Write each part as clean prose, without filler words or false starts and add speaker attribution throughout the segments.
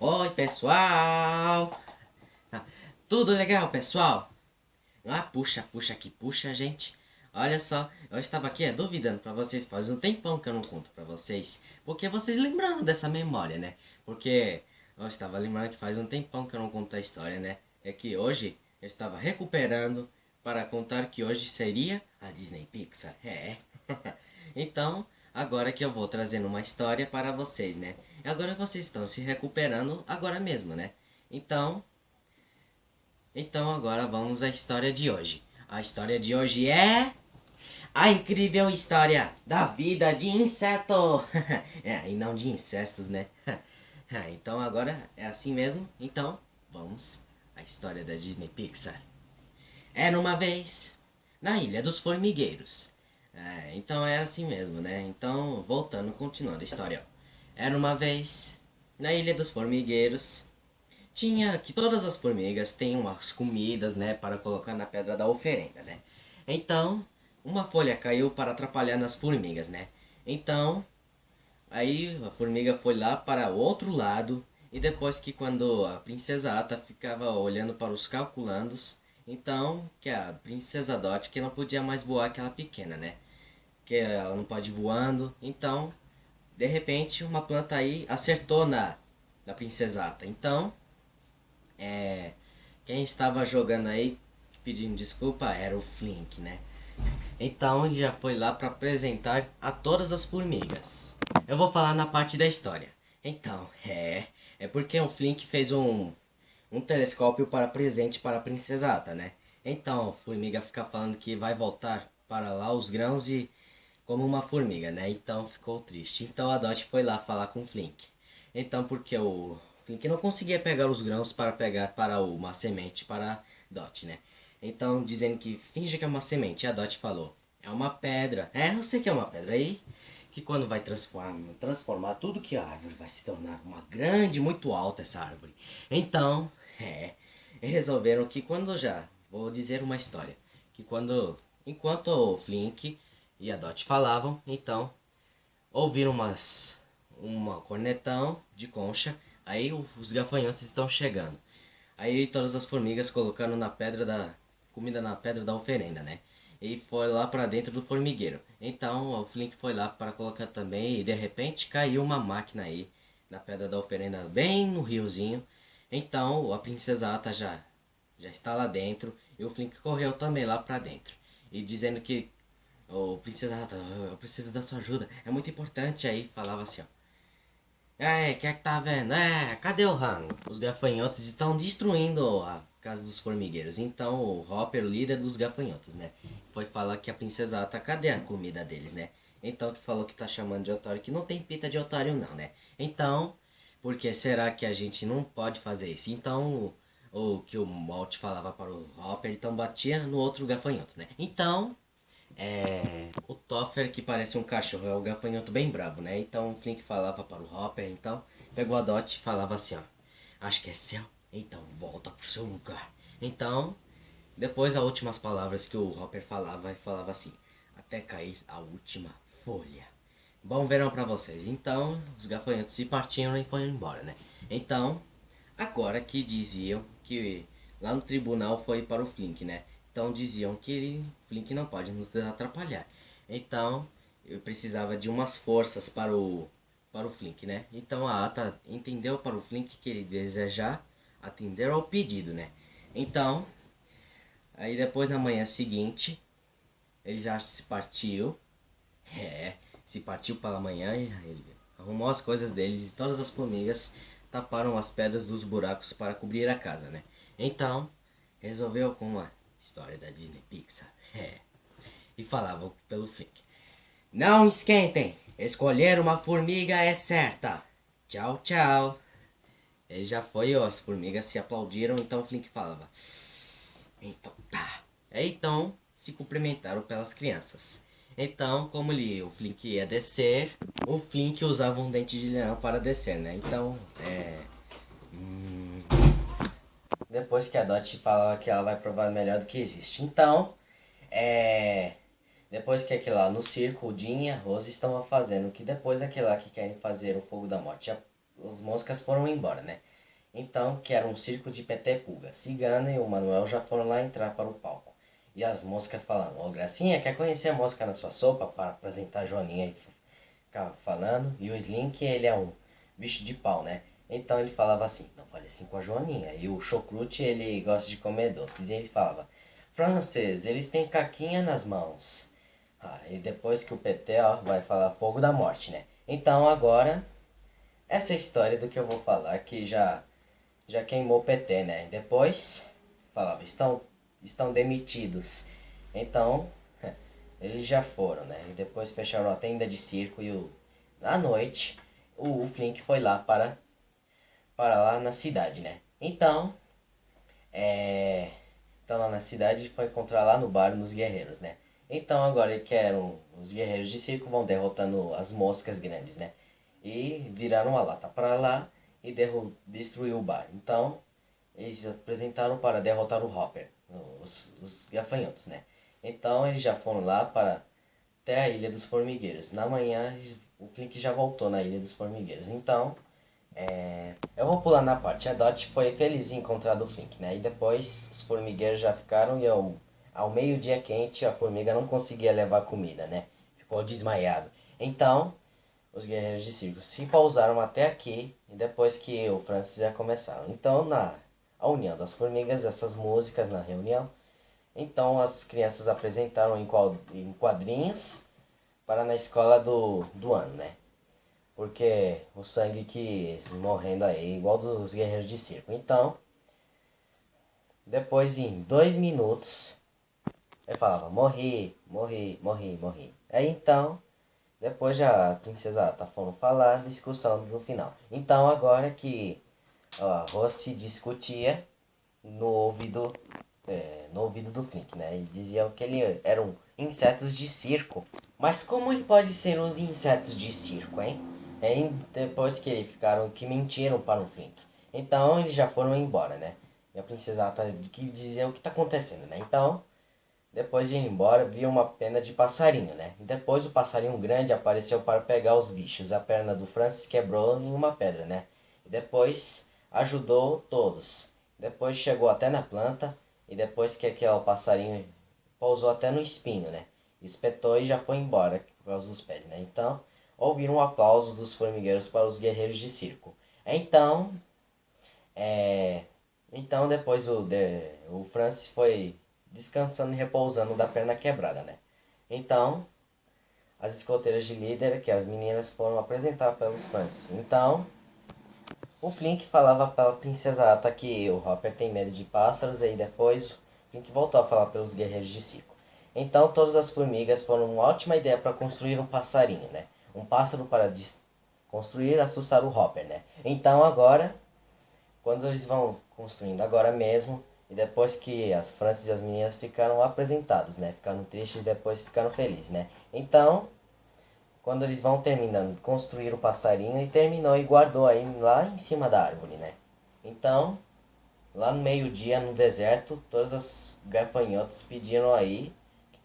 Speaker 1: Oi, pessoal! Ah, Tudo legal, pessoal? Puxa que puxa, gente. Olha só, eu estava aqui duvidando pra vocês, faz um tempão que eu não conto pra vocês. Porque vocês lembraram dessa memória, né? Porque eu estava lembrando que faz um tempão que eu não conto a história, né? É que hoje eu estava recuperando para contar que hoje seria a Disney Pixar. Então, agora que eu vou trazendo uma história para vocês, né? Agora vocês estão se recuperando agora mesmo, né? Então agora vamos à história de hoje. A história de hoje é a incrível história da vida de inseto. E não de incestos, né? Então agora é assim mesmo. Então vamos à história da Disney Pixar. Era uma vez na Ilha dos Formigueiros. Então era assim mesmo, né? Então, voltando, continuando a história. Era uma vez na Ilha dos Formigueiros. Tinha que todas as formigas têm umas comidas, né? Para colocar na pedra da oferenda, né? Então, uma folha caiu para atrapalhar nas formigas, né? Então, aí a formiga foi lá para o outro lado. E depois que quando a princesa Ata ficava olhando para os calculandos, então que a princesa Dot que não podia mais voar aquela pequena, né? Que ela não pode ir voando. Então, de repente, uma planta aí acertou na princesa Ata. Então, quem estava jogando aí pedindo desculpa era o Flink, né? Então ele já foi lá para apresentar a todas as formigas. Eu vou falar na parte da história. Então, é porque o Flink fez um telescópio para presente para a princesa Ata, né? Então a formiga fica falando que vai voltar para lá os grãos e como uma formiga, né? Então ficou triste. Então a Dot foi lá falar com o Flink. Então porque o Flink não conseguia pegar os grãos para pegar para uma semente para a Dot, né? Então dizendo que finge que é uma semente. E a Dot falou: é uma pedra. Eu sei que é uma pedra aí. Que quando vai transformar tudo que a árvore vai se tornar uma grande, muito alta essa árvore. Então, resolveram que quando já, vou dizer uma história, que enquanto o Flink e a Dot falavam, então, ouviram uma cornetão de concha, aí os gafanhotos estão chegando. Aí todas as formigas colocando na pedra da comida na pedra da oferenda, né? E foi lá para dentro do formigueiro. Então o Flink foi lá para colocar também e de repente caiu uma máquina aí na pedra da oferenda, bem no riozinho. Então a princesa Ata já está lá dentro e o Flink correu também lá para dentro. E dizendo que o princesa Ata, eu preciso da sua ajuda, é muito importante. Aí falava assim, ó: que é que tá vendo? Cadê o rango? Os gafanhotos estão destruindo a casa dos formigueiros. Então o Hopper, o líder dos gafanhotos, né? Foi falar que a princesa Ata, cadê a comida deles, né? Então que falou que tá chamando de otário, que não tem pita de otário não, né? Então, porque será que a gente não pode fazer isso? Então, o que o Walt falava para o Hopper, então batia no outro gafanhoto, né? Então, o Toffer, que parece um cachorro, é o gafanhoto bem bravo, né? Então o Flink falava para o Hopper, então pegou a Dot e falava assim, ó: acho que é céu, então volta pro seu lugar. Então, depois as últimas palavras que o Hopper falava assim: até cair a última folha. Bom verão pra vocês. Então, os gafanhotos se partiram e foram embora, né? Então, agora que diziam que lá no tribunal foi para o Flink, né? Então diziam que o Flink não pode nos atrapalhar. Então eu precisava de umas forças para o Flink, né? Então a Ata entendeu para o Flink que ele desejar atender ao pedido, né? Então, aí depois na manhã seguinte, ele já se partiu. Se partiu para amanhã, ele arrumou as coisas deles e todas as formigas taparam as pedras dos buracos para cobrir a casa, né? Então, resolveu com a história da Disney Pixar. E falava pelo Flink: não esquentem, escolher uma formiga é certa. Tchau, tchau. Ele já foi, as formigas se aplaudiram, então o Flink falava: então tá. Então se cumprimentaram pelas crianças. Então, como o Flink ia descer, o Flink usava um dente de leão para descer, né? Então, depois que a Dot fala que ela vai provar melhor do que existe. Então, Depois que aquele lá no circo, o Jim e a Rose estão fazendo, que depois daquele lá que querem fazer o fogo da morte, as moscas foram embora, né? Então, que era um circo de Peté Pulga. Cigana e o Manuel já foram lá entrar para o palco. E as moscas falando, ô Gracinha, quer conhecer a mosca na sua sopa? Para apresentar a Joaninha e ficava falando. E o Slink, ele é um bicho de pau, né? Então ele falava assim, não fale assim com a Joaninha. E o Chocrute, ele gosta de comer doces. E ele falava, Frances, eles têm caquinha nas mãos. E depois que o PT, ó, vai falar fogo da morte, né? Então agora, essa é a história do que eu vou falar, que já queimou o PT, né? Depois, falava, estão demitidos. Então, eles já foram, né? E depois fecharam a tenda de circo e à noite, o Flink foi lá para lá na cidade, né? Então, então lá na cidade foi encontrar lá no bar nos guerreiros, né? Então agora que eram os guerreiros de circo vão derrotando as moscas grandes, né? E viraram a lata para lá e destruiu o bar. Então eles apresentaram para derrotar o Hopper, os gafanhotos, né? Então eles já foram lá para até a Ilha dos Formigueiros. Na manhã o Flink já voltou na Ilha dos Formigueiros. Então eu vou pular na parte. A Dot foi feliz em encontrar o Flink, né? E depois os formigueiros já ficaram e ao meio-dia quente a formiga não conseguia levar comida, né? Ficou desmaiado. Então, os guerreiros de circo se pausaram até aqui e depois que o Francis já começaram. Então, a união das formigas, essas músicas na reunião. Então, as crianças apresentaram em quadrinhos para na escola do ano, né? Porque o sangue quis morrendo aí, igual dos guerreiros de circo. Então, depois em 2 minutos, ele falava, morri, morri, morri, morri. Aí então, depois já a princesa tá falando falar, discussão do final. Então agora que a Rossi discutia no ouvido, no ouvido do Flink, né? Ele dizia que ele eram insetos de circo. Mas como ele pode ser os insetos de circo, hein? Depois que eles ficaram, que mentiram para o Flink. Então eles já foram embora, né? E a princesa tá que dizia o que tá acontecendo, né? Então, depois de ir embora, viu uma pena de passarinho, né? E depois o passarinho grande apareceu para pegar os bichos. A perna do Francis quebrou em uma pedra, né? E depois ajudou todos. Depois chegou até na planta. E depois que aquele passarinho pousou até no espinho, né? Espetou e já foi embora por causa dos pés, né? Então, ouviram um aplauso dos formigueiros para os guerreiros de circo. Então, então depois o Francis foi descansando e repousando da perna quebrada, né? Então, as escoteiras de líder, que as meninas foram apresentar pelos Francis. Então, o Flink falava para a princesa Ata que o Hopper tem medo de pássaros, e depois o Flink voltou a falar pelos guerreiros de circo. Então, todas as formigas foram uma ótima ideia para construir um passarinho, né? Um pássaro para construir e assustar o Hopper, né? Então, agora, quando eles vão construindo agora mesmo, e depois que as Francis e as meninas ficaram apresentados, né? Ficaram tristes e depois ficaram felizes, né? Então, quando eles vão terminando de construir o passarinho, e terminou e guardou aí lá em cima da árvore, né? Então, lá no meio-dia, no deserto, todas as gafanhotas pediram aí que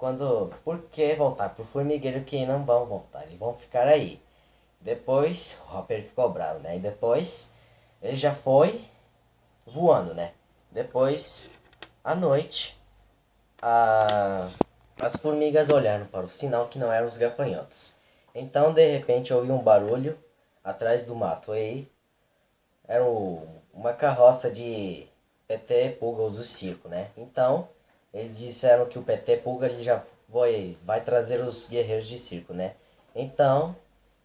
Speaker 1: por que voltar pro formigueiro, que não vão voltar, eles vão ficar aí. Depois, o Hopper ficou bravo, né? E depois, ele já foi voando, né? Depois, à noite, as formigas olharam para o sinal que não eram os gafanhotos. Então, de repente, ouvi um barulho atrás do mato. E era uma carroça de PT Pulga do circo, né? Então, eles disseram que o PT Pulga ele já vai trazer os guerreiros de circo, né? Então,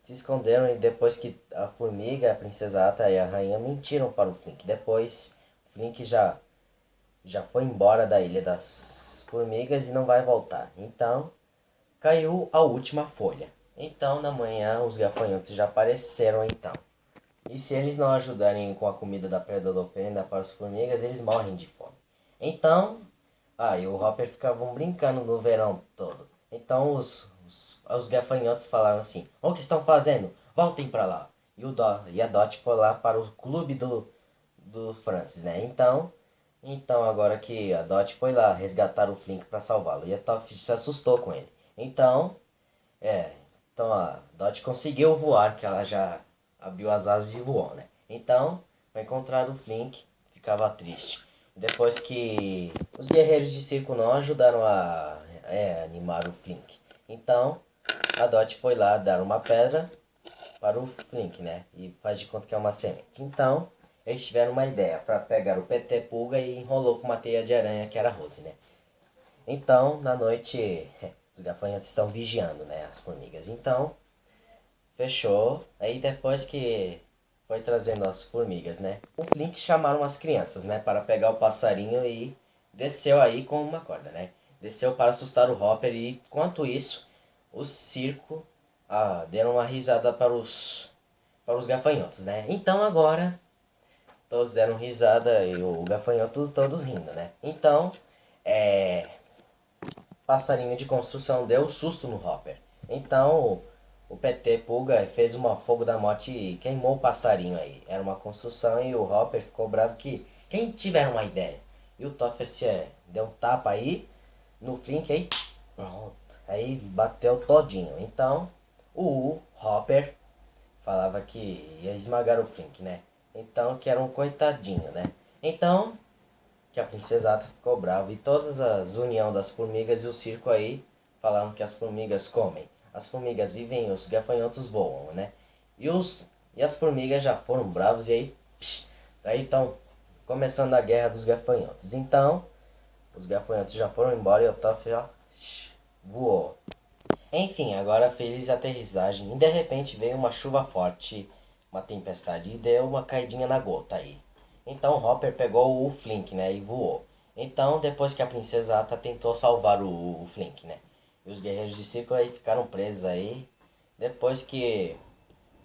Speaker 1: se esconderam e depois que a formiga, a princesa Ata e a rainha mentiram para o Flink. Depois, o Flink já foi embora da ilha das formigas e não vai voltar. Então, caiu a última folha. Então, na manhã, os gafanhotos já apareceram então. E se eles não ajudarem com a comida da pedra da oferenda para as formigas, eles morrem de fome. Então, e o Hopper ficavam brincando no verão todo. Então, os gafanhotos falaram assim, o que estão fazendo? Voltem para lá. E a Dot foi lá para o clube do Francis, né? Então agora que a Dot foi lá resgatar o Flink para salvá-lo. E a Toff se assustou com ele. Então, então a Dot conseguiu voar, que ela já abriu as asas e voou, né? Então, foi encontrar o Flink, ficava triste. Depois que os guerreiros de circo não ajudaram a animar o Flink. Então, a Dot foi lá dar uma pedra para o Flink, né? E faz de conta que é uma semente. Então, eles tiveram uma ideia para pegar o PT Pulga e enrolou com uma teia de aranha que era a Rose, né? Então, na noite, os gafanhotos estão vigiando, né? As formigas. Então, fechou. Aí depois que foi trazendo as formigas, né? O Flink chamaram as crianças, né? Para pegar o passarinho e desceu aí com uma corda, né? Desceu para assustar o Hopper e, enquanto isso, o circo deram uma risada para os gafanhotos, né? Então agora todos deram risada e o gafanhoto todos rindo, né? Então, passarinho de construção deu susto no Hopper. Então, o PT Pulga fez uma fogo da morte e queimou o passarinho aí. Era uma construção e o Hopper ficou bravo que quem tiver uma ideia. E o Toffer deu um tapa aí no Flink aí, pronto. Aí bateu todinho. Então, o Hopper falava que ia esmagar o Flink, né? Então, que era um coitadinho, né? Então, que a princesata ficou brava e todas as união das formigas e o circo aí falaram que as formigas comem. As formigas vivem, os gafanhotos voam, né? E as formigas já foram bravos e aí, daí estão começando a guerra dos gafanhotos. Então, os gafanhotos já foram embora e o Toff já voou. Enfim, agora feliz aterrissagem e de repente veio uma chuva forte, uma tempestade e deu uma caidinha na gota aí. Então Hopper pegou o Flink, né, e voou. Então depois que a princesa Ata tentou salvar o Flink, né, e os guerreiros de circo aí ficaram presos aí. Depois que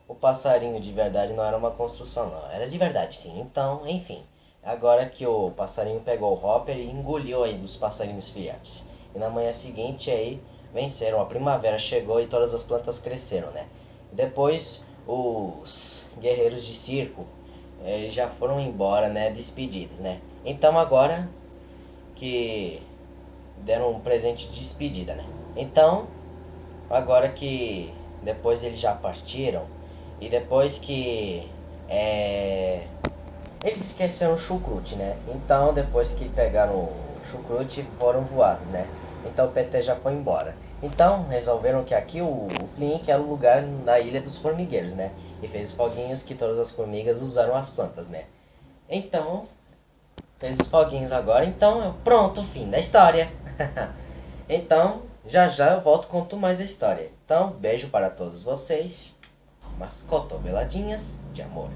Speaker 1: o passarinho de verdade não era uma construção não, era de verdade sim. Então, enfim, agora que o passarinho pegou o Hopper e engoliu aí dos passarinhos filhotes. E na manhã seguinte aí venceram, a primavera chegou e todas as plantas cresceram, né. E depois os guerreiros de circo já foram embora, né, despedidos, né. Então agora que deram um presente de despedida, né. Então, agora que depois eles já partiram e depois que eles esqueceram o chucrute, né. Então depois que pegaram o chucrute foram voados, né. Então o PT já foi embora. Então resolveram que aqui o Flink era o lugar da Ilha dos Formigueiros, né. E fez foguinhos que todas as formigas usaram as plantas, né. Então, fez os foguinhos agora. Então, pronto, fim da história. Então, já já eu volto e conto mais a história. Então, beijo para todos vocês. Umas cotoveladinhas de amor.